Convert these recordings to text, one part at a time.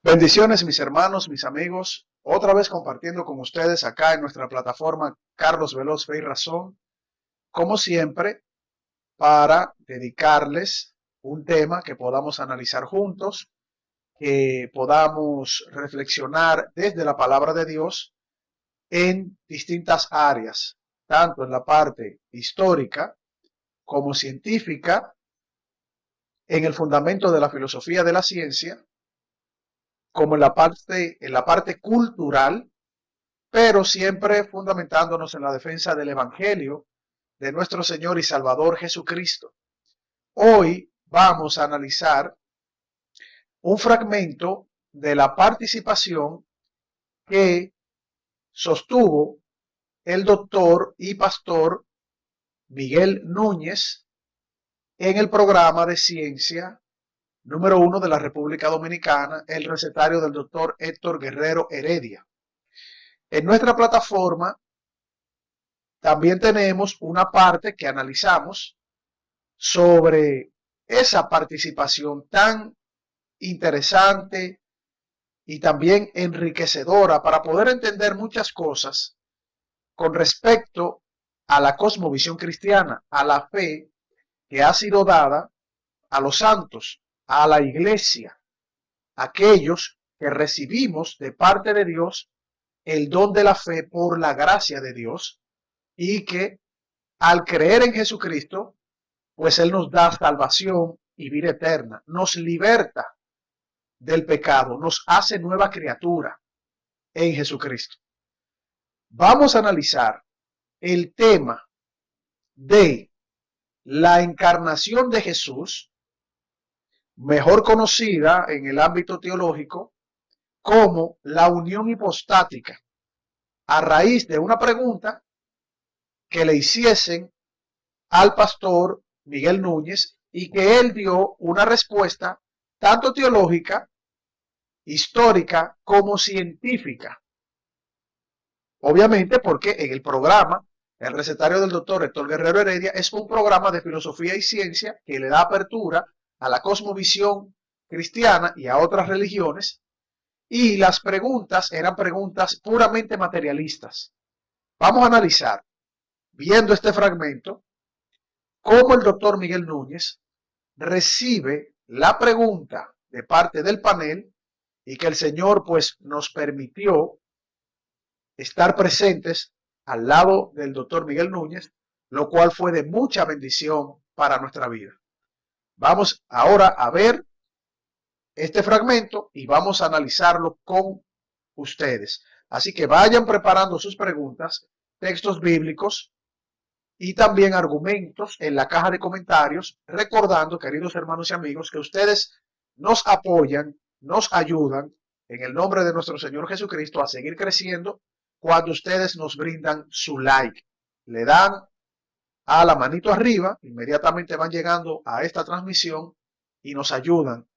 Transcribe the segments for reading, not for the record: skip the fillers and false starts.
Bendiciones, mis hermanos, mis amigos, otra vez compartiendo con ustedes acá en nuestra plataforma Carlos Veloz Fe y Razón, como siempre, para dedicarles un tema que podamos analizar juntos, que podamos reflexionar desde la palabra de Dios en distintas áreas, tanto en la parte histórica como científica, en el fundamento de la filosofía de la ciencia, como en la parte cultural, pero siempre fundamentándonos en la defensa del Evangelio de nuestro Señor y Salvador Jesucristo. Hoy vamos a analizar un fragmento de la participación que sostuvo el doctor y pastor Miguel Núñez en el programa de ciencia número 1 de la República Dominicana, el recetario del doctor Héctor Guerrero Heredia. En nuestra plataforma también tenemos una parte que analizamos sobre esa participación tan interesante y también enriquecedora para poder entender muchas cosas con respecto a la cosmovisión cristiana, a la fe que ha sido dada a los santos, a la iglesia, aquellos que recibimos de parte de Dios el don de la fe por la gracia de Dios y que al creer en Jesucristo, pues Él nos da salvación y vida eterna, nos liberta del pecado, nos hace nueva criatura en Jesucristo. Vamos a analizar el tema de la encarnación de Jesús, mejor conocida en el ámbito teológico como la unión hipostática, a raíz de una pregunta que le hiciesen al pastor Miguel Núñez y que él dio una respuesta tanto teológica, histórica como científica. Obviamente porque en el programa, el recetario del doctor Héctor Guerrero Heredia es un programa de filosofía y ciencia que le da apertura a la cosmovisión cristiana y a otras religiones, y las preguntas eran preguntas puramente materialistas. Vamos a analizar, viendo este fragmento, cómo el doctor Miguel Núñez recibe la pregunta de parte del panel y que el Señor pues nos permitió estar presentes al lado del doctor Miguel Núñez, lo cual fue de mucha bendición para nuestra vida. Vamos ahora a ver este fragmento y vamos a analizarlo con ustedes. Así que vayan preparando sus preguntas, textos bíblicos y también argumentos en la caja de comentarios, recordando, queridos hermanos y amigos, que ustedes nos apoyan, nos ayudan en el nombre de nuestro Señor Jesucristo a seguir creciendo cuando ustedes nos brindan su like. Le dan a la manito arriba, inmediatamente van llegando a esta transmisión y nos ayudan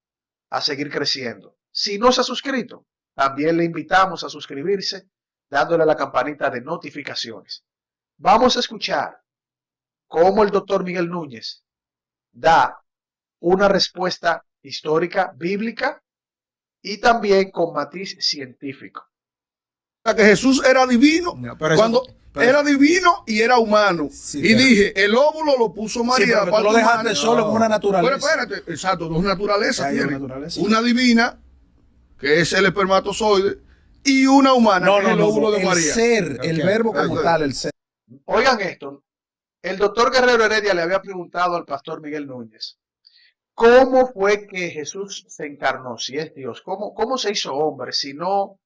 a seguir creciendo. Si no se ha suscrito, también le invitamos a suscribirse dándole a la campanita de notificaciones. Vamos a escuchar cómo el doctor Miguel Núñez da una respuesta histórica, bíblica y también con matiz científico. Que Jesús era divino, era divino y era humano. Sí, y dije, el óvulo lo puso María. Sí, pero tú lo dejaste solo en una naturaleza. Pero espérate, exacto, dos naturalezas tiene. Una divina, que es el espermatozoide, y una humana, que es el óvulo de María. El ser, el verbo como tal, el ser. Oigan esto, el doctor Guerrero Heredia le había preguntado al pastor Miguel Núñez, ¿cómo fue que Jesús se encarnó? Si es Dios, ¿cómo se hizo hombre? Si no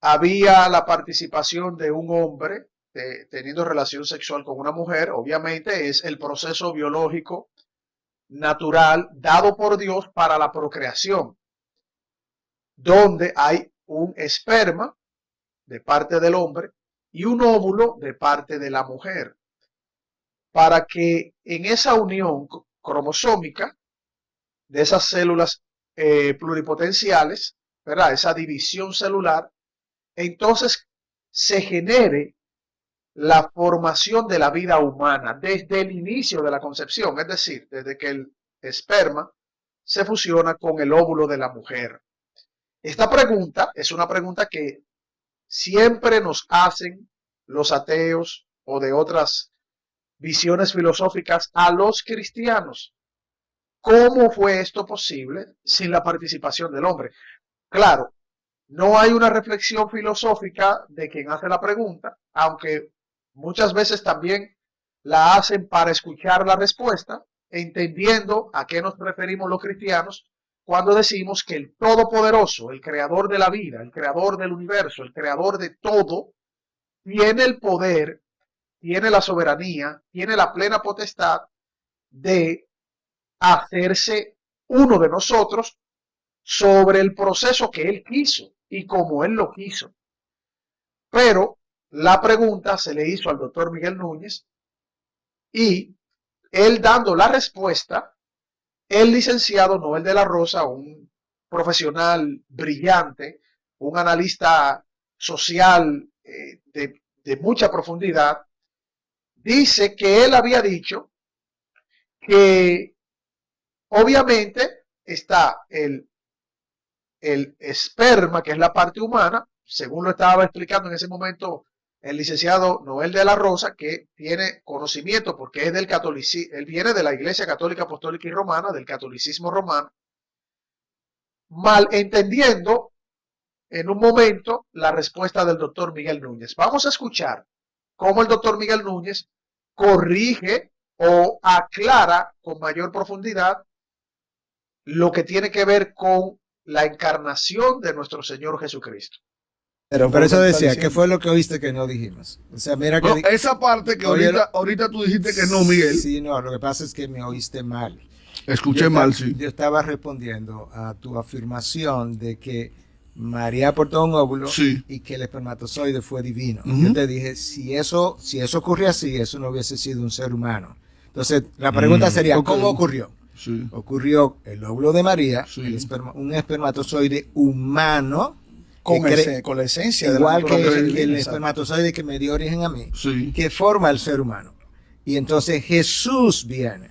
había la participación de un hombre teniendo relación sexual con una mujer, obviamente es el proceso biológico natural dado por Dios para la procreación, donde hay un esperma de parte del hombre y un óvulo de parte de la mujer, para que en esa unión cromosómica de esas células pluripotenciales, ¿verdad? Esa división celular, entonces se genere la formación de la vida humana desde el inicio de la concepción, es decir, desde que el esperma se fusiona con el óvulo de la mujer. Esta pregunta es una pregunta que siempre nos hacen los ateos o de otras visiones filosóficas a los cristianos. ¿Cómo fue esto posible sin la participación del hombre? Claro, no hay una reflexión filosófica de quien hace la pregunta, aunque muchas veces también la hacen para escuchar la respuesta, entendiendo a qué nos referimos los cristianos cuando decimos que el Todopoderoso, el creador de la vida, el creador del universo, el creador de todo, tiene el poder, tiene la soberanía, tiene la plena potestad de hacerse uno de nosotros sobre el proceso que él quiso y como él lo quiso. Pero la pregunta se le hizo al doctor Miguel Núñez y él dando la respuesta, el licenciado Noel de la Rosa, un profesional brillante, un analista social de mucha profundidad, dice que él había dicho que obviamente está el esperma, que es la parte humana, según lo estaba explicando en ese momento el licenciado Noel de la Rosa, que tiene conocimiento porque es del catolicismo, él viene de la Iglesia Católica Apostólica y Romana, del catolicismo romano, mal entendiendo en un momento la respuesta del doctor Miguel Núñez. Vamos a escuchar cómo el doctor Miguel Núñez corrige o aclara con mayor profundidad lo que tiene que ver con la encarnación de nuestro Señor Jesucristo. Pero por eso decía, ¿qué fue lo que oíste que no dijimos? O sea, mira que... No, esa parte que ahorita tú dijiste que no, Miguel. Sí, no, lo que pasa es que me oíste mal. Escuché mal, sí. Yo estaba respondiendo a tu afirmación de que María aportó un óvulo sí. y que el espermatozoide fue divino. Yo te dije, si eso ocurrió así, eso no hubiese sido un ser humano. Entonces, la pregunta sería, ¿cómo ocurrió? Sí. Ocurrió el óvulo de María, sí. un espermatozoide humano, con la esencia igual que el espermatozoide que me dio origen a mí, sí. que forma el ser humano. Y entonces Jesús viene,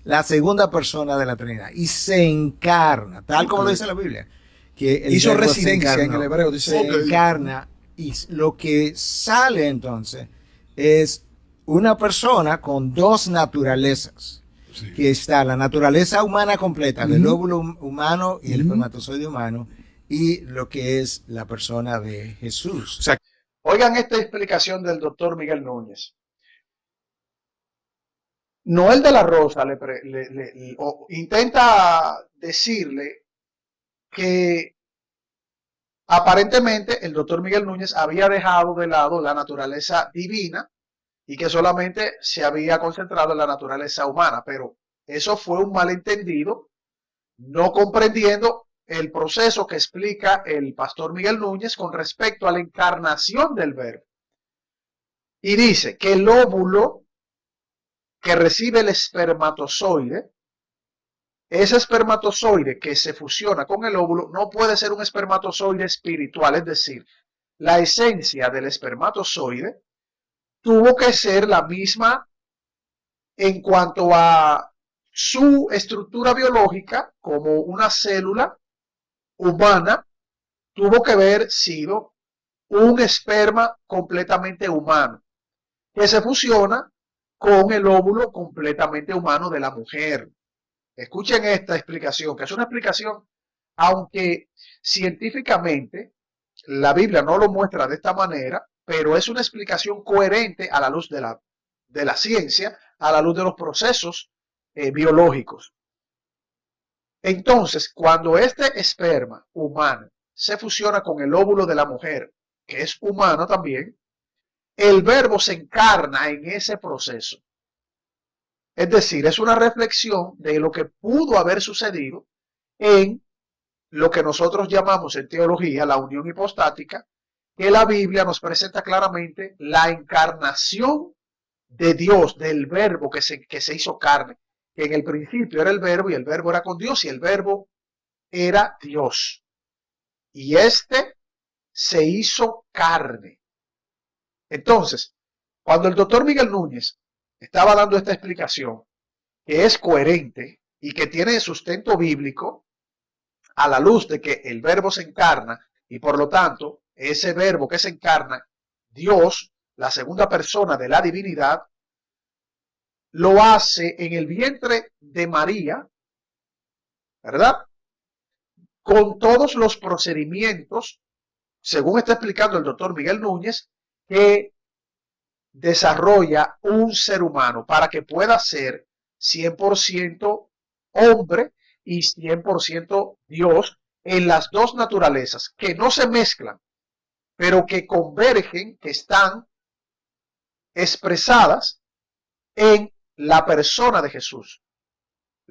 la segunda persona de la Trinidad, y se encarna, tal como lo dice la Biblia. Que hizo residencia en el hebreo, dice. Se encarna, y lo que sale entonces es una persona con dos naturalezas. Sí. Que está la naturaleza humana completa, del óvulo humano y el espermatozoide humano, y lo que es la persona de Jesús. O sea, oigan esta explicación del doctor Miguel Núñez. Noel de la Rosa intenta decirle que aparentemente el doctor Miguel Núñez había dejado de lado la naturaleza divina y que solamente se había concentrado en la naturaleza humana, pero eso fue un malentendido, no comprendiendo el proceso que explica el pastor Miguel Núñez con respecto a la encarnación del Verbo. Y dice que el óvulo que recibe el espermatozoide, ese espermatozoide que se fusiona con el óvulo, no puede ser un espermatozoide espiritual, es decir, la esencia del espermatozoide tuvo que ser la misma en cuanto a su estructura biológica como una célula humana, tuvo que haber sido un esperma completamente humano, que se fusiona con el óvulo completamente humano de la mujer. Escuchen esta explicación, que es una explicación, aunque científicamente la Biblia no lo muestra de esta manera, pero es una explicación coherente a la luz de la ciencia, a la luz de los procesos biológicos. Entonces, cuando este esperma humano se fusiona con el óvulo de la mujer, que es humano también, el Verbo se encarna en ese proceso. Es decir, es una reflexión de lo que pudo haber sucedido en lo que nosotros llamamos en teología la unión hipostática, que la Biblia nos presenta claramente la encarnación de Dios, del Verbo que se hizo carne, que en el principio era el Verbo y el Verbo era con Dios y el Verbo era Dios. Y este se hizo carne. Entonces, cuando el doctor Miguel Núñez estaba dando esta explicación, que es coherente y que tiene sustento bíblico, a la luz de que el verbo se encarna y por lo tanto ese verbo que se encarna, Dios, la segunda persona de la divinidad, lo hace en el vientre de María, ¿verdad? Con todos los procedimientos, según está explicando el doctor Miguel Núñez, que desarrolla un ser humano para que pueda ser 100% hombre y 100% Dios en las dos naturalezas, que no se mezclan, pero que convergen, que están expresadas en la persona de Jesús.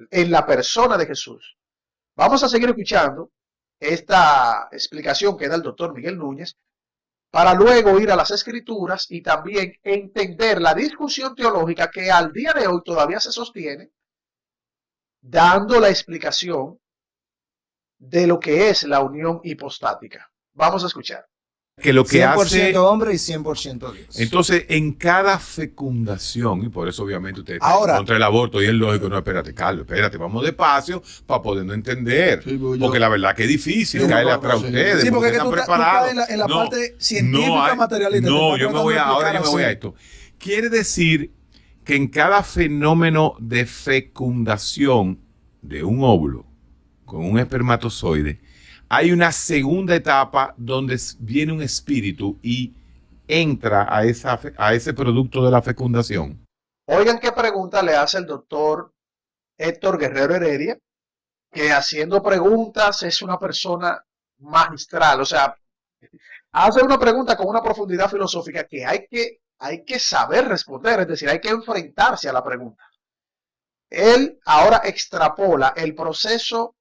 En la persona de Jesús. Vamos a seguir escuchando esta explicación que da el doctor Miguel Núñez para luego ir a las escrituras y también entender la discusión teológica que al día de hoy todavía se sostiene, dando la explicación de lo que es la unión hipostática. Vamos a escuchar. Que lo que 100% hace hombre y 100% Dios. Entonces, en cada fecundación, y por eso obviamente usted está Ahora, contra el aborto y es lógico, no, espérate, Carlos, espérate, vamos despacio para podernos entender. Sí, porque porque la verdad que es difícil caerle atrás a ustedes. Sí, porque están tú preparados. estás en la No, parte científica, hay- materialista. No, Te yo están me voy a, tratando de ahora yo me explicar voy a así. esto. Quiere decir que en cada fenómeno de fecundación de un óvulo con un espermatozoide, hay una segunda etapa donde viene un espíritu y entra a ese producto de la fecundación. Oigan qué pregunta le hace el doctor Héctor Guerrero Heredia, que haciendo preguntas es una persona magistral, o sea, hace una pregunta con una profundidad filosófica que hay que saber responder, es decir, hay que enfrentarse a la pregunta. Él ahora extrapola el proceso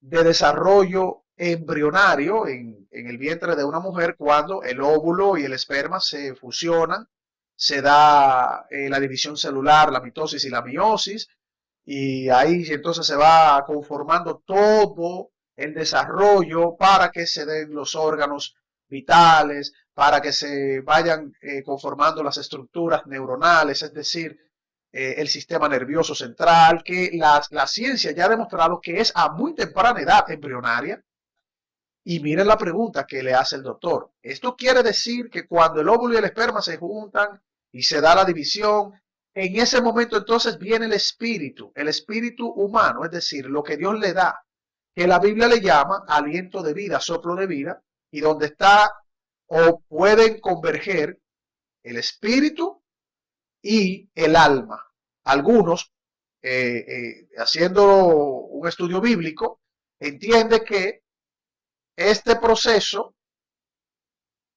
de desarrollo embrionario en el vientre de una mujer cuando el óvulo y el esperma se fusionan, se da la división celular, la mitosis y la meiosis, y ahí entonces se va conformando todo el desarrollo para que se den los órganos vitales, para que se vayan conformando las estructuras neuronales, es decir, el sistema nervioso central, que la ciencia ya ha demostrado que es a muy temprana edad embrionaria. Y miren la pregunta que le hace el doctor. Esto quiere decir que cuando el óvulo y el esperma se juntan y se da la división, en ese momento entonces viene el espíritu humano, es decir, lo que Dios le da, que la Biblia le llama aliento de vida, soplo de vida, y donde está o pueden converger el espíritu y el alma. Algunos, haciendo un estudio bíblico, entienden que este proceso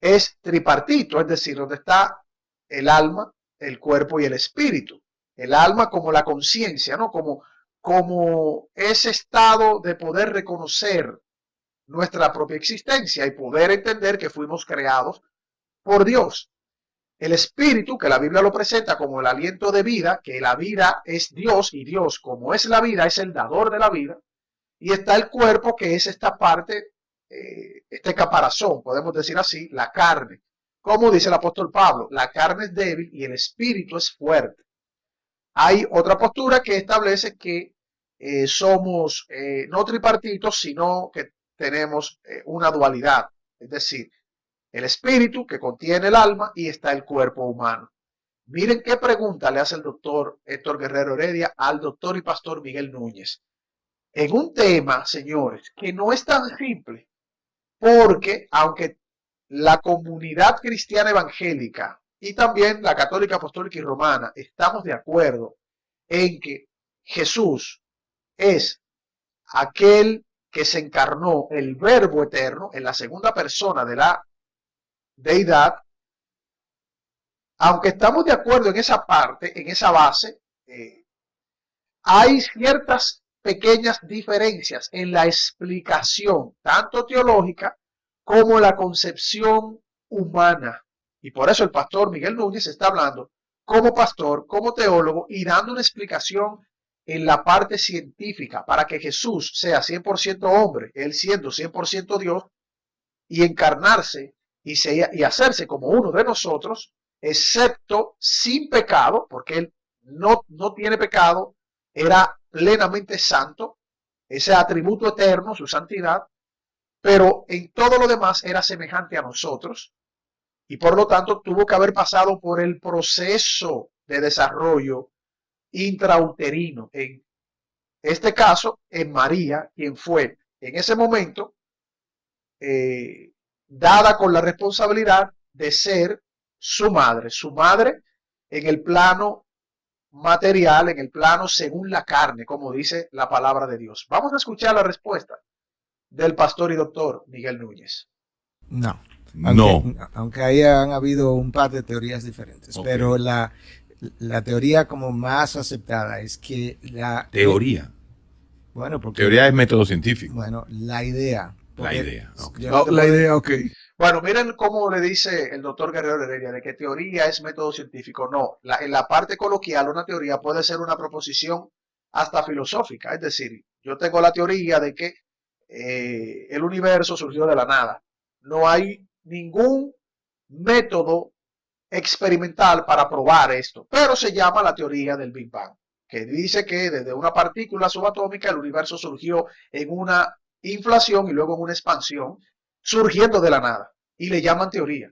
es tripartito, es decir, donde está el alma, el cuerpo y el espíritu. El alma como la conciencia, ¿no? Como ese estado de poder reconocer nuestra propia existencia y poder entender que fuimos creados por Dios. El espíritu, que la Biblia lo presenta como el aliento de vida, que la vida es Dios y Dios, como es la vida, es el dador de la vida. Y está el cuerpo, que es esta parte, este caparazón, podemos decir así, la carne. Como dice el apóstol Pablo, la carne es débil y el espíritu es fuerte. Hay otra postura que establece que somos no tripartitos, sino que tenemos una dualidad, es decir, el espíritu que contiene el alma y está el cuerpo humano. Miren qué pregunta le hace el doctor Héctor Guerrero Heredia al doctor y pastor Miguel Núñez. En un tema, señores, que no es tan simple, porque aunque la comunidad cristiana evangélica y también la católica, apostólica y romana estamos de acuerdo en que Jesús es aquel que se encarnó, el Verbo eterno, en la segunda persona de la deidad, aunque estamos de acuerdo en esa parte, en esa base, hay ciertas pequeñas diferencias en la explicación, tanto teológica como la concepción humana. Y por eso el pastor Miguel Núñez está hablando como pastor, como teólogo y dando una explicación en la parte científica para que Jesús sea 100% hombre, él siendo 100% Dios, y encarnarse y hacerse como uno de nosotros, excepto sin pecado, porque él no tiene pecado, era plenamente santo, ese atributo eterno, su santidad, pero en todo lo demás era semejante a nosotros y por lo tanto tuvo que haber pasado por el proceso de desarrollo intrauterino. En este caso, en María, quien fue en ese momento dada con la responsabilidad de ser su madre en el plano material, en el plano según la carne, como dice la palabra de Dios. Vamos a escuchar la respuesta del pastor y doctor Miguel Núñez. No. No. Aunque hayan habido un par de teorías diferentes, Ok. pero la teoría como más aceptada es que la... Teoría. Bueno, porque... Teoría es método científico. Bueno, la idea. La idea, ok. Yo no te La puedo- idea, ok. Bueno, miren cómo le dice el doctor Guerrero Heredia de que teoría es método científico. No, en la parte coloquial una teoría puede ser una proposición hasta filosófica. Es decir, yo tengo la teoría de que el universo surgió de la nada. No hay ningún método experimental para probar esto, pero se llama la teoría del Big Bang, que dice que desde una partícula subatómica el universo surgió en una inflación y luego en una expansión, surgiendo de la nada, y le llaman teoría.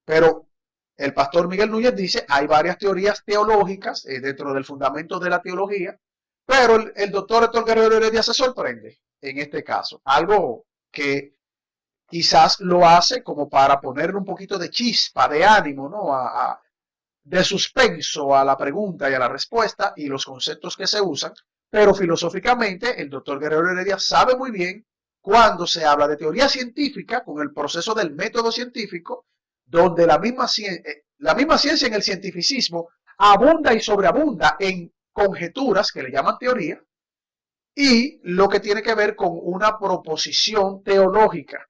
Pero el pastor Miguel Núñez dice, hay varias teorías teológicas dentro del fundamento de la teología, pero el doctor Héctor Guerrero Heredia se sorprende en este caso, algo que quizás lo hace como para ponerle un poquito de chispa, de ánimo, ¿no? De suspenso a la pregunta y a la respuesta y los conceptos que se usan, pero filosóficamente el doctor Guerrero Heredia sabe muy bien cuando se habla de teoría científica con el proceso del método científico, donde la misma ciencia en el cientificismo abunda y sobreabunda en conjeturas que le llaman teoría y lo que tiene que ver con una proposición teológica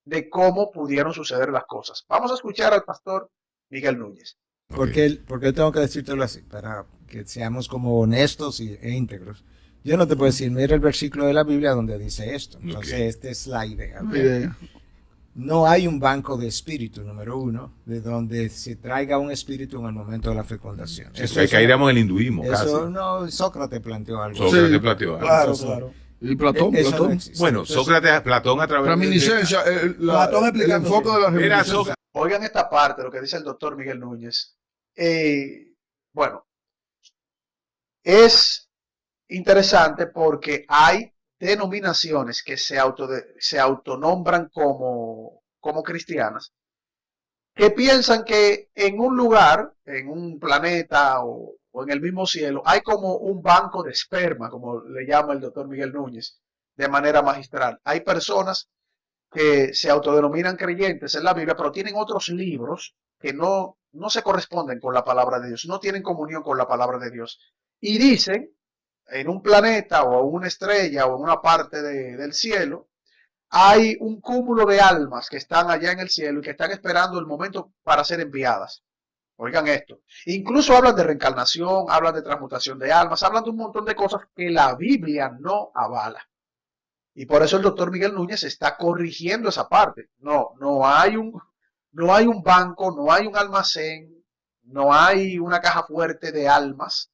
de cómo pudieron suceder las cosas. Vamos a escuchar al pastor Miguel Núñez. ¿Por qué tengo que decírtelo así? Para que seamos como honestos e íntegros. Yo no te puedo decir, mira el versículo de la Biblia donde dice esto. Entonces, Ok. esta es la idea. ¿Ok? La idea. No hay un banco de espíritu, número uno, de donde se traiga un espíritu en el momento de la fecundación. Eso es que caeríamos en el hinduismo, Eso casi. no, Sócrates planteó algo. Sócrates Sí, planteó algo. Claro, Entonces, claro. Y Platón, Eso no Platón. existe. Bueno, Entonces, Sócrates, Platón a través Reminiscencia, el Platón explicando, enfoque sí. de la Era reminiscencia. Sócrates. Oigan esta parte, lo que dice el doctor Miguel Núñez. Bueno, es interesante porque hay denominaciones que se autonombran como cristianas, que piensan que en un lugar, en un planeta o en el mismo cielo, hay como un banco de esperma, como le llama el doctor Miguel Núñez, de manera magistral. Hay personas que se autodenominan creyentes en la Biblia, pero tienen otros libros que no se corresponden con la palabra de Dios, no tienen comunión con la palabra de Dios. Y dicen, en un planeta o en una estrella o en una parte del cielo, hay un cúmulo de almas que están allá en el cielo y que están esperando el momento para ser enviadas. Oigan esto. Incluso hablan de reencarnación, hablan de transmutación de almas, hablan de un montón de cosas que la Biblia no avala. Y por eso el doctor Miguel Núñez está corrigiendo esa parte. No hay un banco, no hay un almacén, no hay una caja fuerte de almas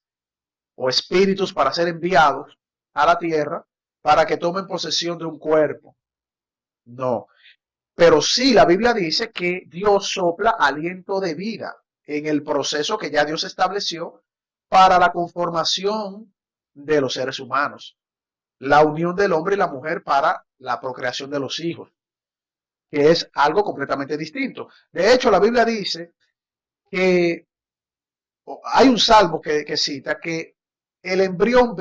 o espíritus para ser enviados a la tierra para que tomen posesión de un cuerpo. No. Pero sí, la Biblia dice que Dios sopla aliento de vida en el proceso que ya Dios estableció para la conformación de los seres humanos. La unión del hombre y la mujer para la procreación de los hijos, que es algo completamente distinto. De hecho, la Biblia dice que hay un salmo que cita que el embrión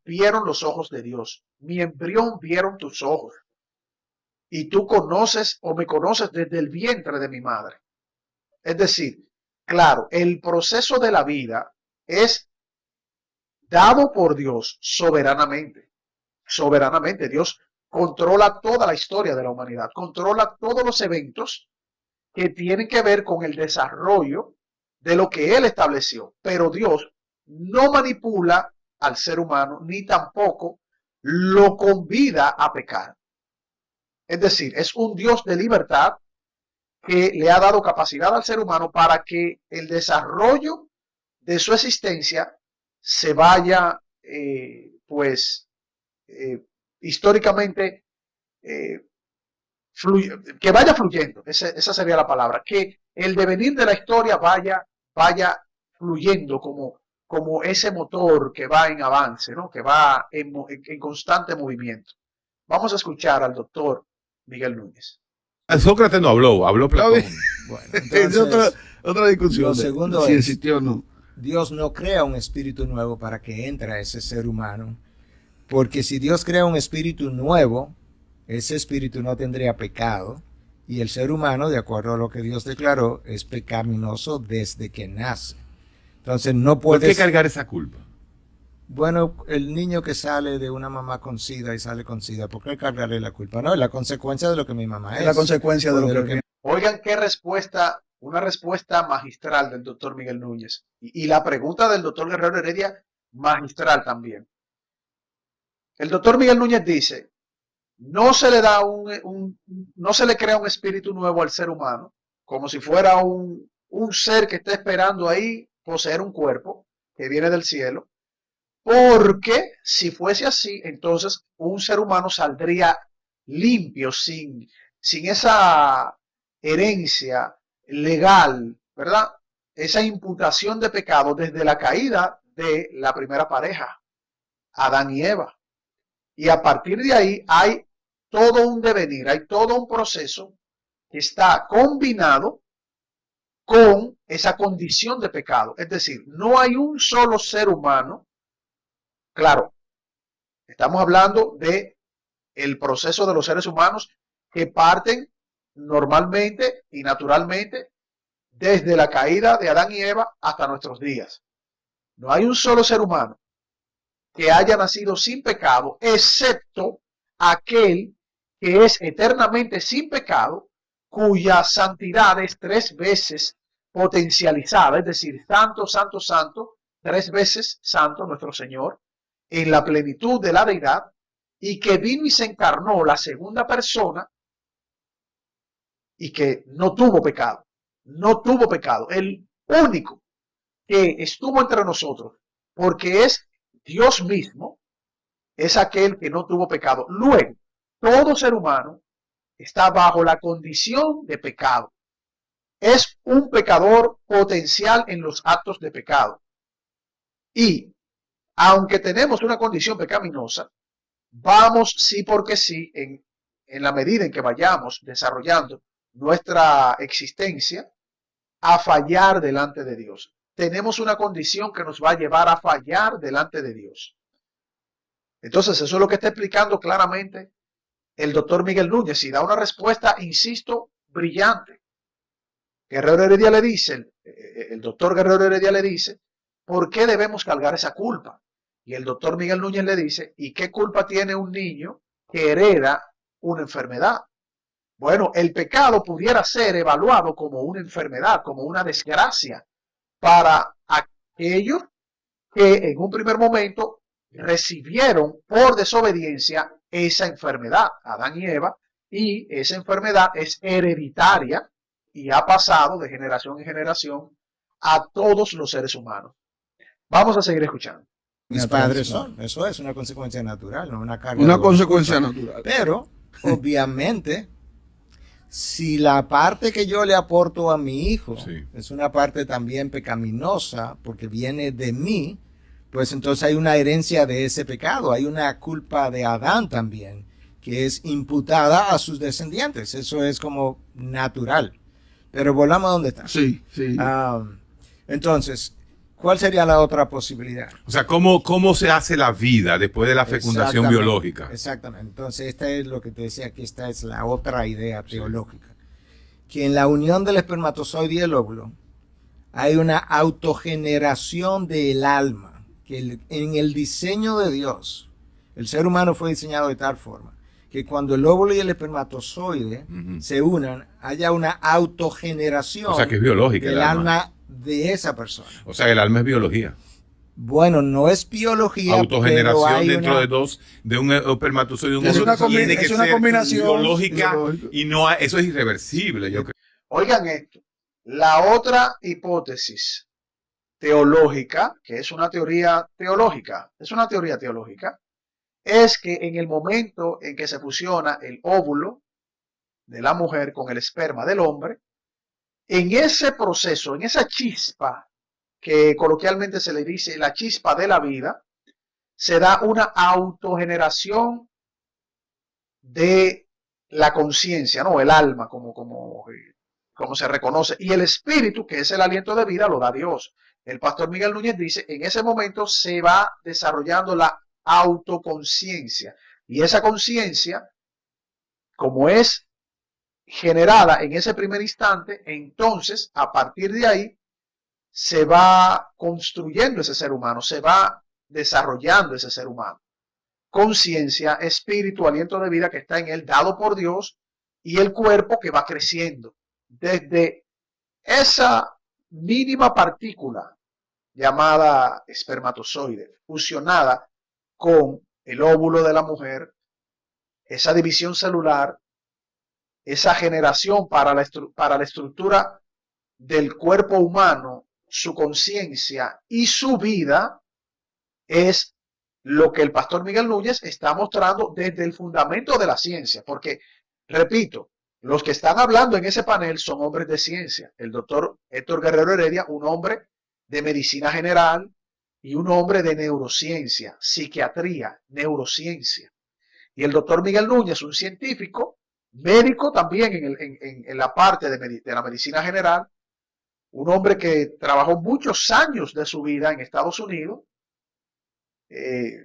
vieron los ojos de Dios, mi embrión vieron tus ojos, y tú conoces o me conoces desde el vientre de mi madre. Es decir, claro, el proceso de la vida es dado por Dios soberanamente. Soberanamente, Dios controla toda la historia de la humanidad, controla todos los eventos que tienen que ver con el desarrollo de lo que Él estableció. Pero Dios no manipula al ser humano ni tampoco lo convida a pecar. Es decir, es un Dios de libertad que le ha dado capacidad al ser humano para que el desarrollo de su existencia se vaya históricamente que vaya fluyendo, esa sería la palabra, que el devenir de la historia vaya fluyendo como ese motor que va en avance, ¿no? Que va en constante movimiento. Vamos a escuchar al doctor Miguel Núñez. Sócrates no habló Platón. Bueno, Es otra discusión. Lo segundo si es, existió o no. Dios no crea un espíritu nuevo para que entre a ese ser humano, porque si Dios crea un espíritu nuevo, ese espíritu no tendría pecado, y el ser humano, de acuerdo a lo que Dios declaró, es pecaminoso desde que nace. Entonces no ¿Por puedes... qué cargar esa culpa? Bueno, el niño que sale de una mamá con SIDA y sale con SIDA, ¿por qué cargarle la culpa? No, es la consecuencia de lo que mi mamá es. Es la consecuencia de lo que... Oigan qué respuesta, una respuesta magistral del doctor Miguel Núñez. Y la pregunta del doctor Guerrero Heredia, magistral también. El doctor Miguel Núñez dice, no se le da no se le crea un espíritu nuevo al ser humano, como si fuera un ser que está esperando ahí poseer un cuerpo que viene del cielo, porque si fuese así, entonces un ser humano saldría limpio, sin esa herencia legal, ¿verdad? Esa imputación de pecado desde la caída de la primera pareja, Adán y Eva. Y a partir de ahí hay todo un devenir, hay todo un proceso que está combinado con esa condición de pecado. Es decir, no hay un solo ser humano. Claro, estamos hablando de el proceso de los seres humanos que parten normalmente y naturalmente desde la caída de Adán y Eva hasta nuestros días. No hay un solo ser humano que haya nacido sin pecado, excepto aquel que es eternamente sin pecado, cuya santidad es 3 veces potencializada, es decir, santo, santo, santo, 3 veces santo nuestro Señor, en la plenitud de la deidad, y que vino y se encarnó la segunda persona y que no tuvo pecado, el único que estuvo entre nosotros, porque es Dios mismo, es aquel que no tuvo pecado. Luego, todo ser humano está bajo la condición de pecado. Es un pecador potencial en los actos de pecado. Y aunque tenemos una condición pecaminosa, vamos sí porque sí, en la medida en que vayamos desarrollando nuestra existencia, a fallar delante de Dios. Tenemos una condición que nos va a llevar a fallar delante de Dios. Entonces, eso es lo que está explicando claramente el doctor Miguel Núñez y da una respuesta, insisto, brillante. Guerrero Heredia le dice, el doctor Guerrero Heredia le dice, ¿por qué debemos cargar esa culpa? Y el doctor Miguel Núñez le dice, ¿y qué culpa tiene un niño que hereda una enfermedad? Bueno, el pecado pudiera ser evaluado como una enfermedad, como una desgracia para aquellos que en un primer momento recibieron por desobediencia esa enfermedad, Adán y Eva, y esa enfermedad es hereditaria y ha pasado de generación en generación a todos los seres humanos. Vamos a seguir escuchando. Mis padres son, eso es una consecuencia natural, no una carga. Una consecuencia natural. Pero, obviamente, si la parte que yo le aporto a mi hijo es una parte también pecaminosa, porque viene de mí, pues entonces hay una herencia de ese pecado, hay una culpa de Adán también, que es imputada a sus descendientes. Eso es como natural. Pero volvamos a donde está. Sí, sí. Entonces, ¿cuál sería la otra posibilidad? O sea, ¿cómo se hace la vida después de la fecundación biológica? Exactamente. Entonces, esta es lo que te decía, que esta es la otra idea teológica. Que en la unión del espermatozoide y el óvulo hay una autogeneración del alma. Que en el diseño de Dios, el ser humano fue diseñado de tal forma que cuando el óvulo y el espermatozoide se unan, haya una autogeneración, o sea, que es biológica, del alma de esa persona. O sea, el alma es biología. Bueno, no es biología. Autogeneración dentro de un espermatozoide. Es una combinación biológica y no, eso es irreversible. Yo creo. Oigan esto, la otra hipótesis teológica, que es una teoría teológica, es que en el momento en que se fusiona el óvulo de la mujer con el esperma del hombre, en ese proceso, en esa chispa que coloquialmente se le dice la chispa de la vida, se da una autogeneración de la conciencia, ¿no? El alma, como se reconoce, y el espíritu, que es el aliento de vida, lo da Dios. El pastor Miguel Núñez dice, en ese momento se va desarrollando la autoconciencia, y esa conciencia, como es generada en ese primer instante, entonces a partir de ahí se va construyendo ese ser humano, se va desarrollando ese ser humano. Conciencia, espíritu, aliento de vida que está en él, dado por Dios, y el cuerpo que va creciendo desde esa mínima partícula llamada espermatozoide, fusionada con el óvulo de la mujer, esa división celular, esa generación para la estructura del cuerpo humano, su conciencia y su vida, es lo que el pastor Miguel Núñez está mostrando desde el fundamento de la ciencia. Porque, repito, los que están hablando en ese panel son hombres de ciencia. El doctor Héctor Guerrero Heredia, un hombre de medicina general y un hombre de neurociencia, psiquiatría, neurociencia. Y el doctor Miguel Núñez, un científico, médico también en la parte de la medicina general, un hombre que trabajó muchos años de su vida en Estados Unidos,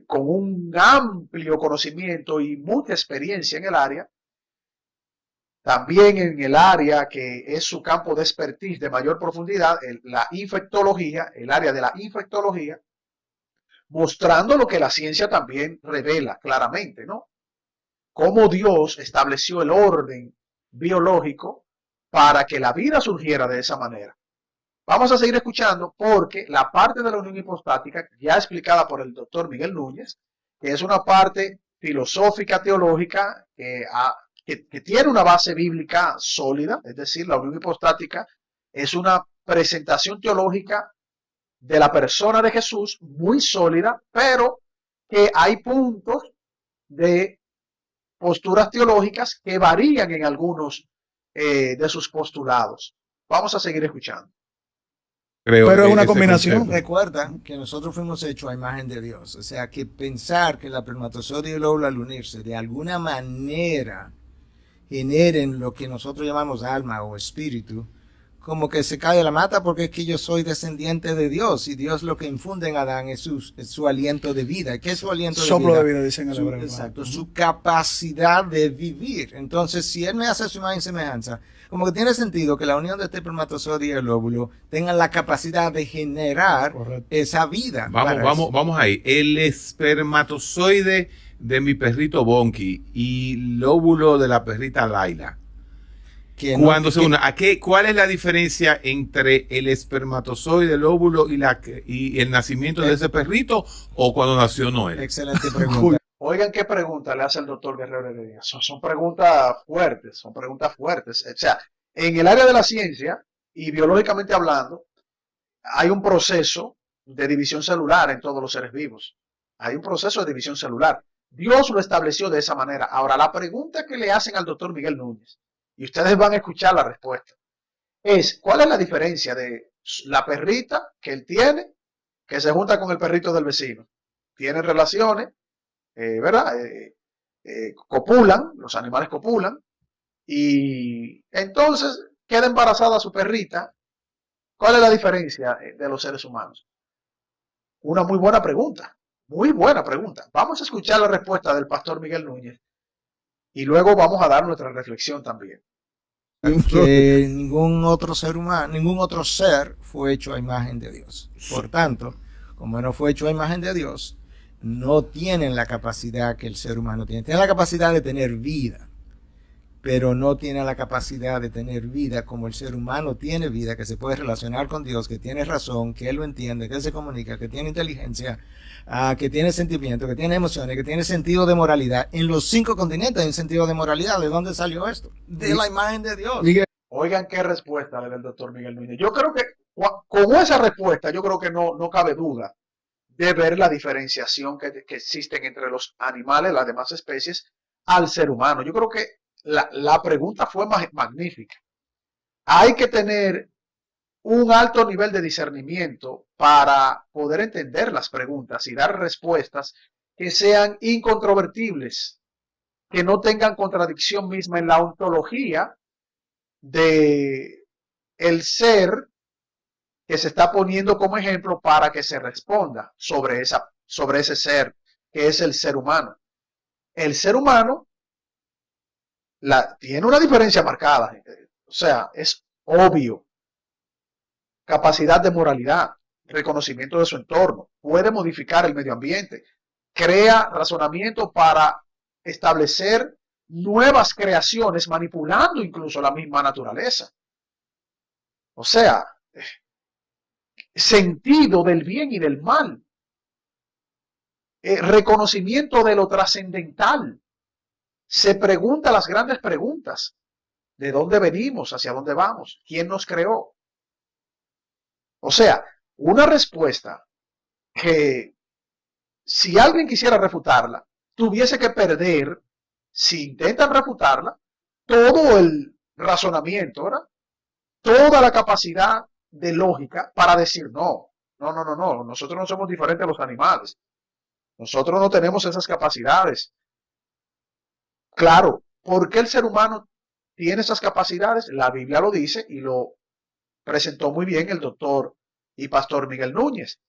con un amplio conocimiento y mucha experiencia en el área, también en el área que es su campo de expertise de mayor profundidad, la infectología, el área de la infectología, mostrando lo que la ciencia también revela claramente, ¿no? Cómo Dios estableció el orden biológico para que la vida surgiera de esa manera. Vamos a seguir escuchando porque la parte de la unión hipostática, ya explicada por el doctor Miguel Núñez, que es una parte filosófica, teológica, que tiene una base bíblica sólida, es decir, la unión hipostática es una presentación teológica de la persona de Jesús muy sólida, pero que hay puntos de posturas teológicas que varían en algunos de sus postulados. Vamos a seguir escuchando. Pero es una combinación. Recuerda que nosotros fuimos hechos a imagen de Dios. O sea, que pensar que la espermatozoide y el óvulo al unirse de alguna manera generen lo que nosotros llamamos alma o espíritu, como que se cae la mata, porque es que yo soy descendiente de Dios y Dios lo que infunde en Adán es su aliento de vida. ¿Qué es su aliento de vida? Soplo de vida, dicen en el hebreo. Exacto, su capacidad de vivir. Entonces, si Él me hace su imagen y semejanza, como que tiene sentido que la unión de este espermatozoide y el óvulo tengan la capacidad de generar esa vida. Vamos ahí. El espermatozoide de mi perrito Bonky y el óvulo de la perrita Laila. Cuando se une, ¿cuál es la diferencia entre el espermatozoide, el óvulo y el nacimiento de ese perrito o cuando nació Noel? Excelente pregunta. Oigan qué pregunta le hace el doctor Guerrero Heredia. Son preguntas fuertes, son preguntas fuertes. O sea, en el área de la ciencia y biológicamente hablando, hay un proceso de división celular en todos los seres vivos. Hay un proceso de división celular. Dios lo estableció de esa manera. Ahora, la pregunta que le hacen al doctor Miguel Núñez, y ustedes van a escuchar la respuesta, es ¿cuál es la diferencia de la perrita que él tiene, que se junta con el perrito del vecino? Tienen relaciones, ¿verdad? Copulan, los animales copulan, y entonces queda embarazada su perrita. ¿Cuál es la diferencia de los seres humanos? Una muy buena pregunta, muy buena pregunta. Vamos a escuchar la respuesta del pastor Miguel Núñez y luego vamos a dar nuestra reflexión también. Que ningún otro ser fue hecho a imagen de Dios. Por tanto, como no fue hecho a imagen de Dios, no tienen la capacidad que el ser humano tiene. Tiene la capacidad de tener vida, pero no tiene la capacidad de tener vida como el ser humano tiene vida, que se puede relacionar con Dios, que tiene razón, que Él lo entiende, que Él se comunica, que tiene inteligencia, que tiene sentimiento, que tiene emociones, que tiene sentido de moralidad. En los 5 continentes hay un sentido de moralidad. ¿De dónde salió esto? De la imagen de Dios. Oigan qué respuesta le da el doctor Miguel Núñez. Yo creo que con esa respuesta, yo creo que no cabe duda de ver la diferenciación que existen entre los animales, las demás especies, al ser humano. Yo creo que la pregunta fue magnífica. Hay que tener un alto nivel de discernimiento para poder entender las preguntas y dar respuestas que sean incontrovertibles, que no tengan contradicción misma en la ontología de el ser que se está poniendo como ejemplo para que se responda sobre ese ser que es el ser humano. El ser humano tiene una diferencia marcada, o sea, es obvio. Capacidad de moralidad, reconocimiento de su entorno, puede modificar el medio ambiente, crea razonamiento para establecer nuevas creaciones, manipulando incluso la misma naturaleza. O sea, sentido del bien y del mal, reconocimiento de lo trascendental. Se pregunta las grandes preguntas: ¿de dónde venimos? ¿Hacia dónde vamos? ¿Quién nos creó? O sea, una respuesta que, si alguien quisiera refutarla, tuviese que perder, si intentan refutarla, todo el razonamiento, ¿verdad? Toda la capacidad de lógica para decir no, nosotros no somos diferentes a los animales. Nosotros no tenemos esas capacidades. Claro, ¿por qué el ser humano tiene esas capacidades? La Biblia lo dice y lo presentó muy bien el doctor y pastor Miguel Núñez.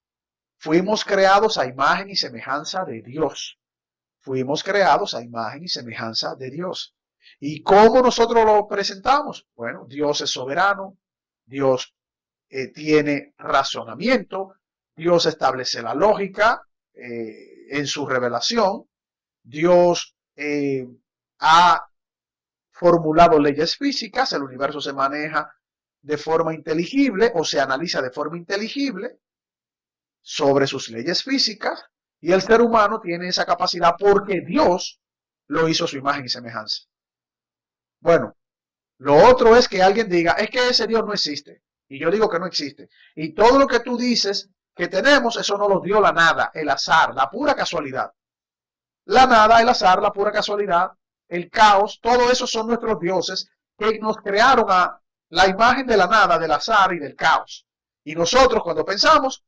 Fuimos creados a imagen y semejanza de Dios. Fuimos creados a imagen y semejanza de Dios. ¿Y cómo nosotros lo presentamos? Bueno, Dios es soberano, Dios tiene razonamiento, Dios establece la lógica en su revelación, Dios ha formulado leyes físicas, el universo se maneja de forma inteligible o se analiza de forma inteligible sobre sus leyes físicas, y el ser humano tiene esa capacidad porque Dios lo hizo a su imagen y semejanza. Bueno, lo otro es que alguien diga, es que ese Dios no existe, y yo digo que no existe, y todo lo que tú dices que tenemos, eso no lo dio la nada, el azar, la pura casualidad. La nada, el azar, la pura casualidad, el caos, todo eso son nuestros dioses que nos crearon a la imagen de la nada, del azar y del caos. Y nosotros cuando pensamos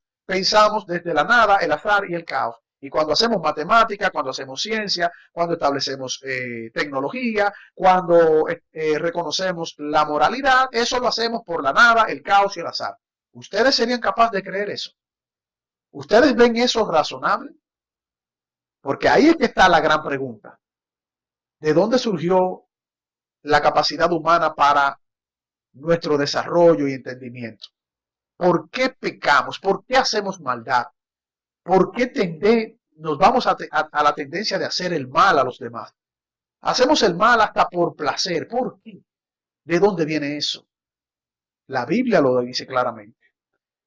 desde la nada, el azar y el caos. Y cuando hacemos matemática, cuando hacemos ciencia, cuando establecemos tecnología, cuando reconocemos la moralidad, eso lo hacemos por la nada, el caos y el azar. ¿Ustedes serían capaces de creer eso? ¿Ustedes ven eso razonable? Porque ahí es que está la gran pregunta. ¿De dónde surgió la capacidad humana para nuestro desarrollo y entendimiento? ¿Por qué pecamos? ¿Por qué hacemos maldad? ¿Por qué nos vamos a la tendencia de hacer el mal a los demás? Hacemos el mal hasta por placer. ¿Por qué? ¿De dónde viene eso? La Biblia lo dice claramente.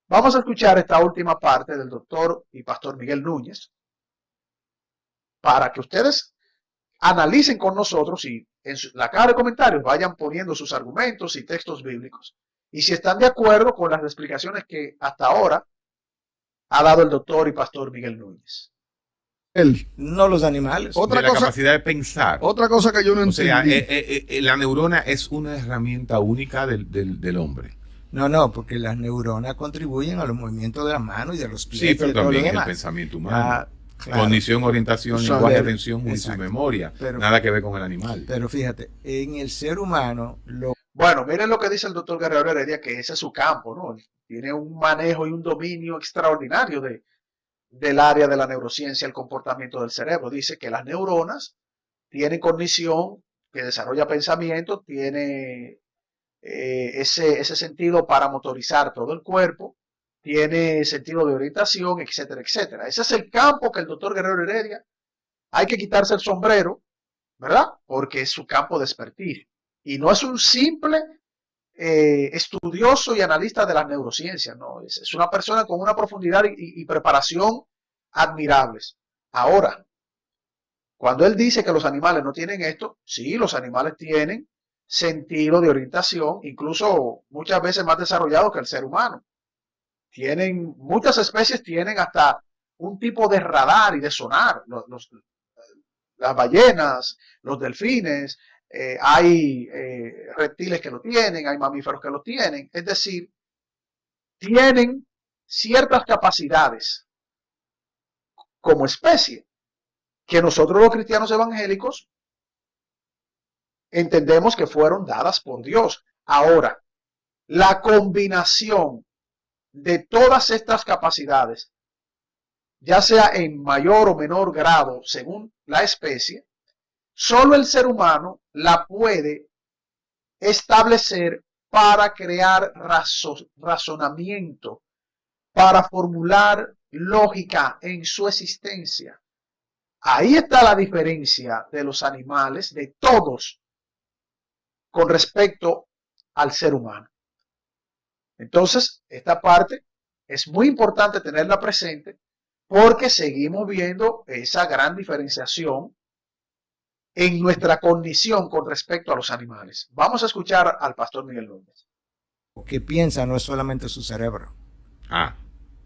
Vamos a escuchar esta última parte del doctor y pastor Miguel Núñez para que ustedes analicen con nosotros y en la caja de comentarios vayan poniendo sus argumentos y textos bíblicos. Y si están de acuerdo con las explicaciones que hasta ahora ha dado el doctor y pastor Miguel Núñez. No los animales. Otra cosa, la capacidad de pensar. Otra cosa que yo no entendí. O sea, la neurona es una herramienta única del hombre. No, porque las neuronas contribuyen a los movimientos de las manos y de los pies. Sí, pero también el pensamiento humano. Claro. Cognición, orientación, lenguaje, atención, juicio y memoria. Pero, nada que ver con el animal. Pero fíjate, en el ser humano... Bueno, miren lo que dice el doctor Guerrero Heredia, que ese es su campo, ¿no? Tiene un manejo y un dominio extraordinario del área de la neurociencia, el comportamiento del cerebro. Dice que las neuronas tienen cognición, que desarrolla pensamiento, tiene ese sentido para motorizar todo el cuerpo, tiene sentido de orientación, etcétera, etcétera. Ese es el campo que el doctor Guerrero Heredia, hay que quitarse el sombrero, ¿verdad? Porque es su campo de expertise. Y no es un simple estudioso y analista de las neurociencias, no. Es una persona con una profundidad y preparación admirables. Ahora, cuando él dice que los animales no tienen esto, sí, los animales tienen sentido de orientación, incluso muchas veces más desarrollado que el ser humano. Muchas especies tienen hasta un tipo de radar y de sonar. Las ballenas, los delfines, hay reptiles que lo tienen, hay mamíferos que lo tienen. Es decir, tienen ciertas capacidades como especie que nosotros los cristianos evangélicos entendemos que fueron dadas por Dios. Ahora, la combinación de todas estas capacidades, ya sea en mayor o menor grado según la especie, solo el ser humano la puede establecer para crear razonamiento, para formular lógica en su existencia. Ahí está la diferencia de los animales, de todos, con respecto al ser humano. Entonces, esta parte es muy importante tenerla presente porque seguimos viendo esa gran diferenciación en nuestra condición con respecto a los animales. Vamos a escuchar al pastor Miguel Núñez. Lo que piensa no es solamente su cerebro. Ah.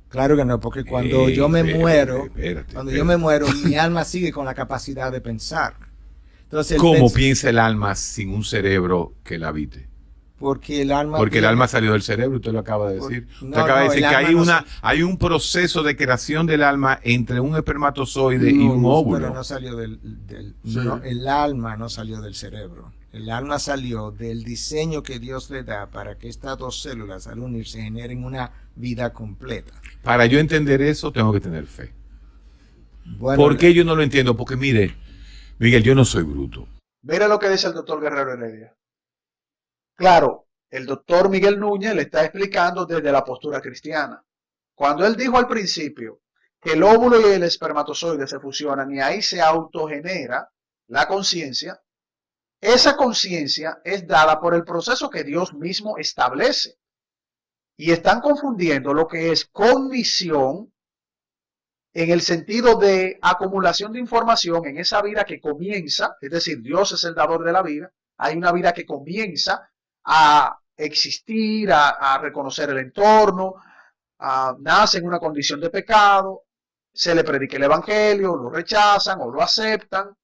Claro que no, porque cuando yo me muero, yo me muero, mi alma sigue con la capacidad de pensar. Entonces, ¿cómo piensa el alma sin un cerebro que la habite? Porque el alma... Porque el alma salió del cerebro, usted lo acaba de decir. Usted acaba de decir que hay un proceso de creación del alma entre un espermatozoide y un óvulo. Pero no salió no, el alma no salió del cerebro. El alma salió del diseño que Dios le da para que estas dos células al unirse generen una vida completa. Para yo entender eso, tengo que tener fe. Bueno, ¿por qué yo no lo entiendo? Porque mire, Miguel, yo no soy bruto. Mira lo que dice el doctor Guerrero Heredia. Claro, el doctor Miguel Núñez le está explicando desde la postura cristiana. Cuando él dijo al principio que el óvulo y el espermatozoide se fusionan y ahí se autogenera la conciencia, esa conciencia es dada por el proceso que Dios mismo establece. Y están confundiendo lo que es cognición en el sentido de acumulación de información en esa vida que comienza, es decir, Dios es el dador de la vida, hay una vida que comienza a existir, a reconocer el entorno, nace en una condición de pecado, se le predica el evangelio, lo rechazan o lo aceptan,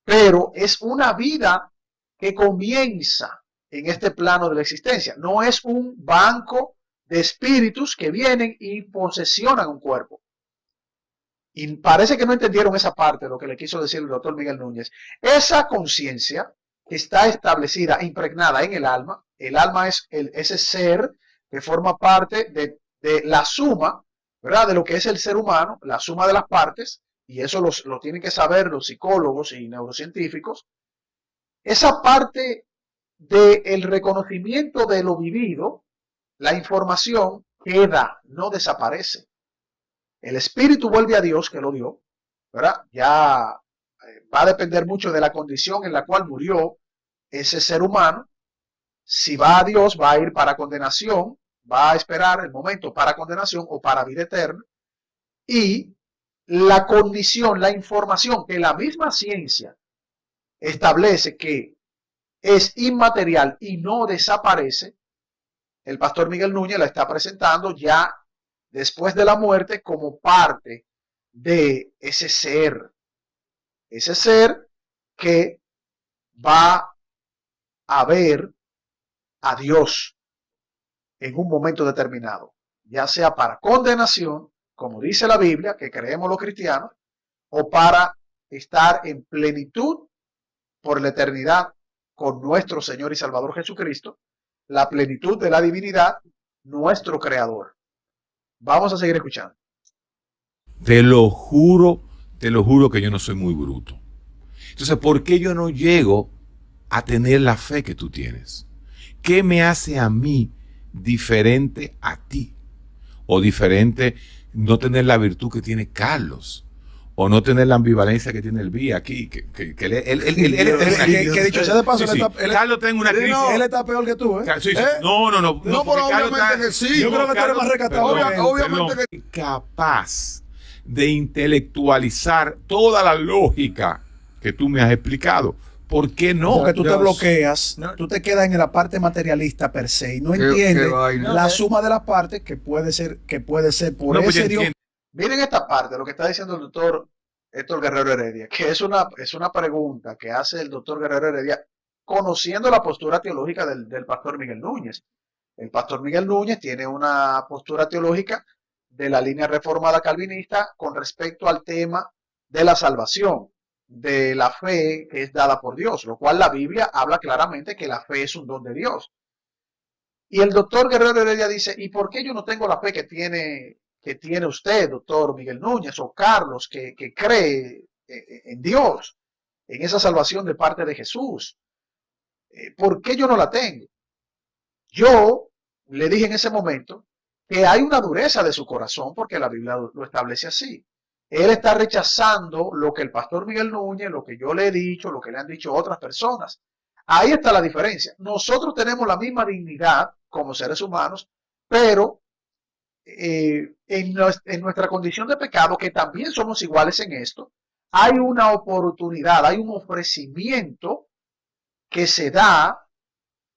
pero es una vida que comienza en este plano de la existencia. No es un banco de espíritus que vienen y posesionan un cuerpo. Y parece que no entendieron esa parte de lo que le quiso decir el doctor Miguel Núñez. Esa conciencia que está establecida, impregnada en el alma es ese ser que forma parte de la suma, ¿verdad?, de lo que es el ser humano, la suma de las partes, y eso lo tienen que saber los psicólogos y neurocientíficos. Esa parte del reconocimiento de lo vivido, la información queda, no desaparece. El espíritu vuelve a Dios que lo dio, ¿verdad? Ya va a depender mucho de la condición en la cual murió ese ser humano. Si va a Dios, va a ir para condenación, va a esperar el momento para condenación o para vida eterna. Y la condición, la información que la misma ciencia establece que es inmaterial y no desaparece, el pastor Miguel Núñez la está presentando ya después de la muerte como parte de ese ser que va a ver a Dios en un momento determinado, ya sea para condenación, como dice la Biblia, que creemos los cristianos, o para estar en plenitud por la eternidad con nuestro Señor y Salvador Jesucristo, la plenitud de la divinidad, nuestro Creador. Vamos a seguir escuchando. Te lo juro que yo no soy muy bruto. Entonces, ¿por qué yo no llego a tener la fe que tú tienes? ¿Qué me hace a mí diferente a ti? O diferente no tener la virtud que tiene Carlos. O no tener la ambivalencia que tiene el Vía aquí. Que dicho sea de paso, Carlos tiene una crisis. Él está peor que tú, ¿eh? Sí. No. No, pero obviamente que sí. Yo creo que tú eres más rescatado. Obviamente que... capaz de intelectualizar toda la lógica que tú me has explicado. ¿Por qué no? Porque tú te bloqueas, tú te quedas en la parte materialista per se y no entiendes la suma de las partes que puede ser por ese Dios. Miren esta parte, lo que está diciendo el doctor Héctor Guerrero Heredia, que es una pregunta que hace el doctor Guerrero Heredia, conociendo la postura teológica del pastor Miguel Núñez. El pastor Miguel Núñez tiene una postura teológica de la línea reformada calvinista con respecto al tema de la salvación, de la fe que es dada por Dios, lo cual la Biblia habla claramente que la fe es un don de Dios. Y el doctor Guerrero Heredia dice, ¿y por qué yo no tengo la fe que tiene usted, doctor Miguel Núñez, o Carlos, que cree en Dios, en esa salvación de parte de Jesús? ¿Por qué yo no la tengo? Yo le dije en ese momento que hay una dureza de su corazón porque la Biblia lo establece así. Él está rechazando lo que el pastor Miguel Núñez, lo que yo le he dicho, lo que le han dicho otras personas. Ahí está la diferencia. Nosotros tenemos la misma dignidad como seres humanos, pero en nuestra condición de pecado, que también somos iguales en esto, hay una oportunidad, hay un ofrecimiento que se da